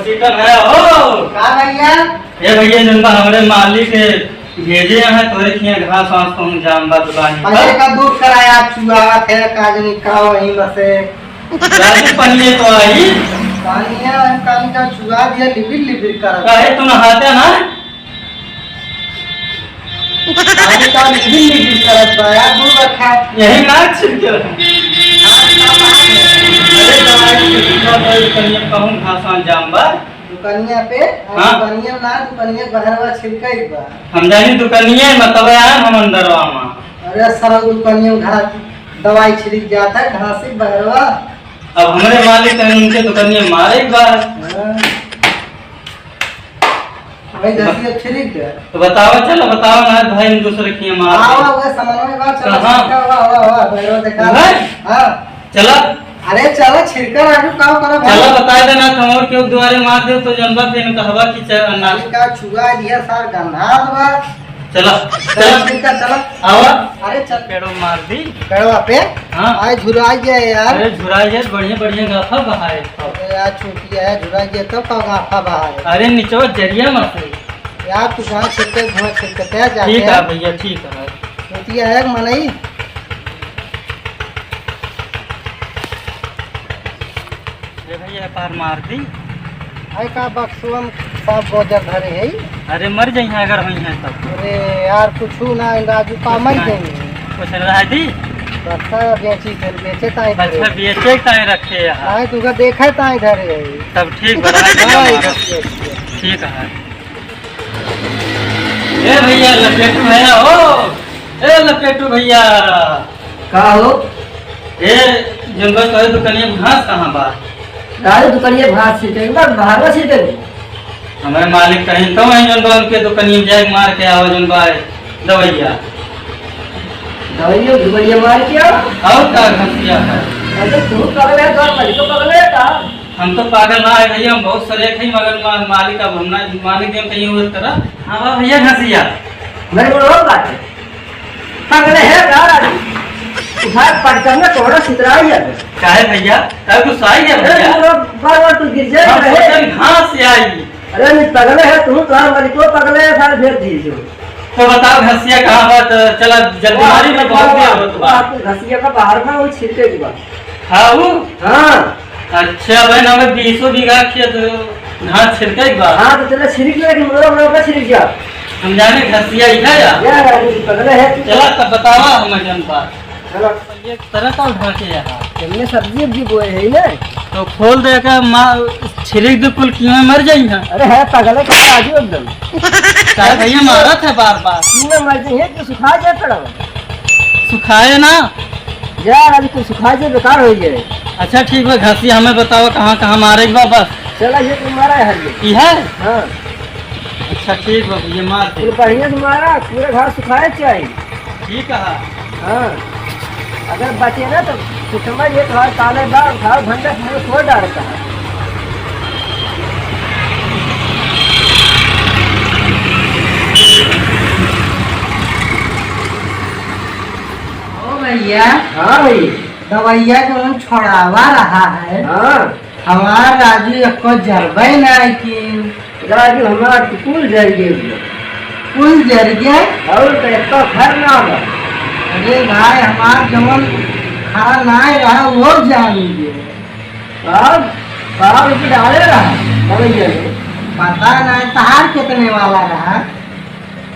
सीटल है हो का भैया? ये भैया जनबा हमारे मालिक भेजे हैं तोरे किया घास वास पहुंच जाम्बा दुकान पहले का दूर कराया चुआ थे काजनी का वहीं बसे राजी पनिए तो आई पानिया काम का चुआ दिया लिबिर लिबिर कर काहे तू नहाते ना पानी का लिबिर लिबिर करत बा यार दूर रखा यही ना छिड़के अरे दवाई के दूसरा दवाई कनिया कहूं घास वास जाम्बा दुकानिया पे हाँ? दुकानिया ना दुकानिया बहरवा छिड़कई बा हम जानी दुकानिया मतलब आए हम अंदरवा में अरे सारा दुकानिया घास दवाई छिड़क जाता है घासी बहरवा अब हमारे मालिक हैं उनके दुकानिया मारे एक बार भाई घासी छिड़क दे तो बताओ चलो बताओ ना भाई इन दूसरे की मार आवा वो सामान में बात चलो कहाँ? वाह वाह वाह बहरवा देखा है? हां चलो अरे चलो छिड़कर आजू काम करो चलो बता देना तुम और क्यों दुआरे मार दे तो जनबा फिर कहवा की नाश का छुआ दिया सार गंधा बा चलो चलो चलो छिड़कर चलो आवा अरे चल पेड़ो मार दी कड़वा पे हाँ आज झुराई गया यार अरे झुराई है बढ़िया बढ़िया गाफा बहाए अरे यार छूट गया है झुराई गया तो का गाफा बाहर अरे नीचो जरिया मत यार तू कहां छिड़के घुमा छिड़कते है जाके ठीक है भैया ठीक है छूटिया है मनई ये भैया पार मार दी आई का बक्सुम सब गोजर धरे है अरे मर जाइए अगर हुई है तब अरे यार कुछ ना राजू का मर देंगे कुछ रहा दी रखा बेची फिर बेचे ताई अच्छा बेचे ताए रखे यहाँ आई तुका देखा ताई धरे है तब ठीक बता ठीक है ए भैया लपेटू भैया हो ए लपेटू भैया का हो ए जनबा कहे दुकानिया घास कहाँ बा गाड़ी दुकानिया भात सीटे बा भागवा सीटे हमारे मालिक कहीं तो वहीं जनबा उनके दुकानिया जाए मार के आओ जनबा दवैया दवाइयों दुकानिया मार के और का घसिया है अरे तू पागल है घर वाली तो पागल है का हम तो पागल ना है भैया हम बहुत सरे थे मगर मालिक अब हम ना मालिक देम कहीं और तरह हाँ बा भैया घसिया मेरे को रोक बात है पागल है का राजू उठा पटकन में थोड़ा सितरा ही है काहे भैया काहे गुस्सा आई है भैया बार बार तू गिर जाए हम सोचन घास से आई अरे नहीं पागल है तू घर वाली तो पागल है सारे भेज दीजिए तो बताओ घसिया कहाँ बात चला जल्दीबाजी में बहुत देर होत बा आपको घसिया का बाहर में वो छिड़के की बात हाँ वो हाँ अच्छा भाई हमें 20 बीघा खेत घास छिड़के एक बार हाँ तो चलो छिड़क ले कि मोरा मोरा छिड़क जा हम जाने घसिया इधर या पागल है चला तब बतावा हमें जनता चलो ये तरह का उठा के यहाँ हमने सब्जी भी बोए है ना तो खोल दे के छिड़क दे कुल कीमे मर जाई है अरे है पागल है क्या आजू एकदम काहे भैया मारा था बार बार कीमे मर जाए कि सुखा जाए पड़ा सुखाए ना यार अभी कुछ सुखा जाए बेकार हो जाए अच्छा ठीक है घसिया हमें बताओ कहाँ कहाँ मारे बस चला ये तुम्हारा है ये है हाँ अच्छा ठीक है ये मार दे फिर बढ़िया से मारा पूरे घर सुखाए चाहिए ठीक है हाँ अगर बचे ना तो समझ एक हाथ काले बार उठाओ घंटा मुझे छोड़ डालता है ओ भैया हाँ भैया दवाइया जो हम छोड़ावा रहा है हाँ हमारा राजू को जरबे नहीं की राजू हमारा कुल जर गया कुल जर गया और तो एक घर ना होगा अरे भाई हमारा जमन खाना ना रहा वो जानिए अब बाहर रुपये डाले रहा दवाइया में पता नहीं तहार कितने वाला रहा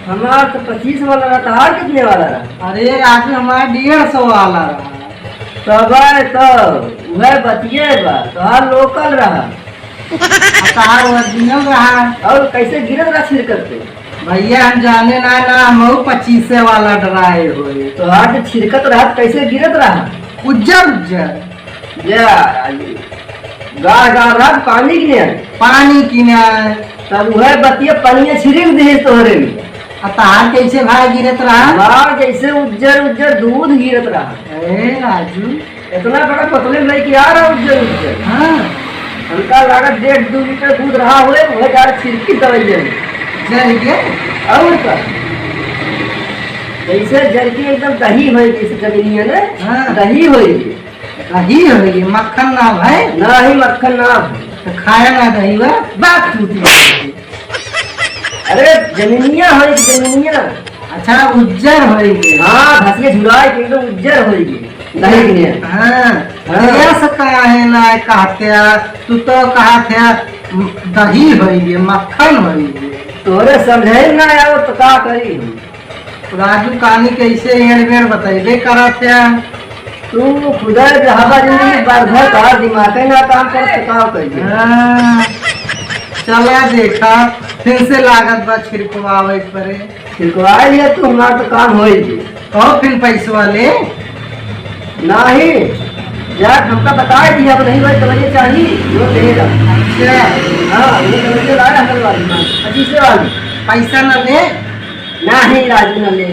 हमारा तो 25 वाला रहा तहार कितने वाला रहा अरे राजू हमारा 150 वाला रहा तब तो वह बतिए बा तहार लोकल रहा तहार ओरिजिनल रहा और कैसे गिरत रहा छिड़कत पे भैया हम जाने ना हम 25 वाला डराए हो तो हाथ छिड़कत रहा कैसे गिरत रहा उज्जर उज्जर या गार गार रहा पानी किने तब वह बतिया पानी छिड़क दे तोहरे में तार कैसे भाई गिरत रहा बार जैसे उज्जर उज्जर दूध गिरत रहा ए राजू इतना बड़ा पतले लेके आ रहा उज्जर उज्जर हाँ हल्का लागत 1.5-2 लीटर दूध रहा हुए वह जा छिड़की दवाई जर के और का जैसे जर के एकदम दही होई जैसे जमीनी है ना हाँ दही होई मक्खन ना भाई ना ही मक्खन ना तो खाया ना रही बा बात टूटी। अरे जमीनिया होई जमीनिया। अच्छा उज्जर होई। हाँ धसके झुराए के एकदम उज्जर होई दही के लिए। हाँ ये से कहा है ना कहते तू तो कहा थे दही होई मक्खन होई। तोरे समझे ना आओ तो का करी। राजू कहानी कैसे हेर बेर बतेबे करा थे। तू खुदा हवा जिंदगी बार भर का दिमाग ना काम कर सकाओ कहिए। हाँ, चला देखा फिर से लागत बा छिड़कवावे परे। छिड़कवा लिया तू हमारा तो काम होई। और फिर पैसवा ले नहीं यार हमका बता दिया अब नहीं भाई तवैया चाहिए जो देगा। अच्छा हाँ ये तवैया लाया हल वाली अच्छी वाली। पैसा न ले नहीं राजू न ले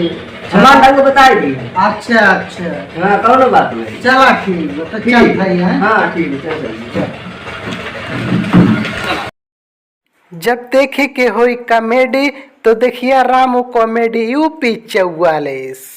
हमारा ढंग बता दिया। अच्छा अच्छा हाँ कौन बात नहीं। चला ठीक है तो चल भाई। हाँ ठीक है चल। जब देखे के होई कॉमेडी तो देखिए रामू कॉमेडी यूपी 44।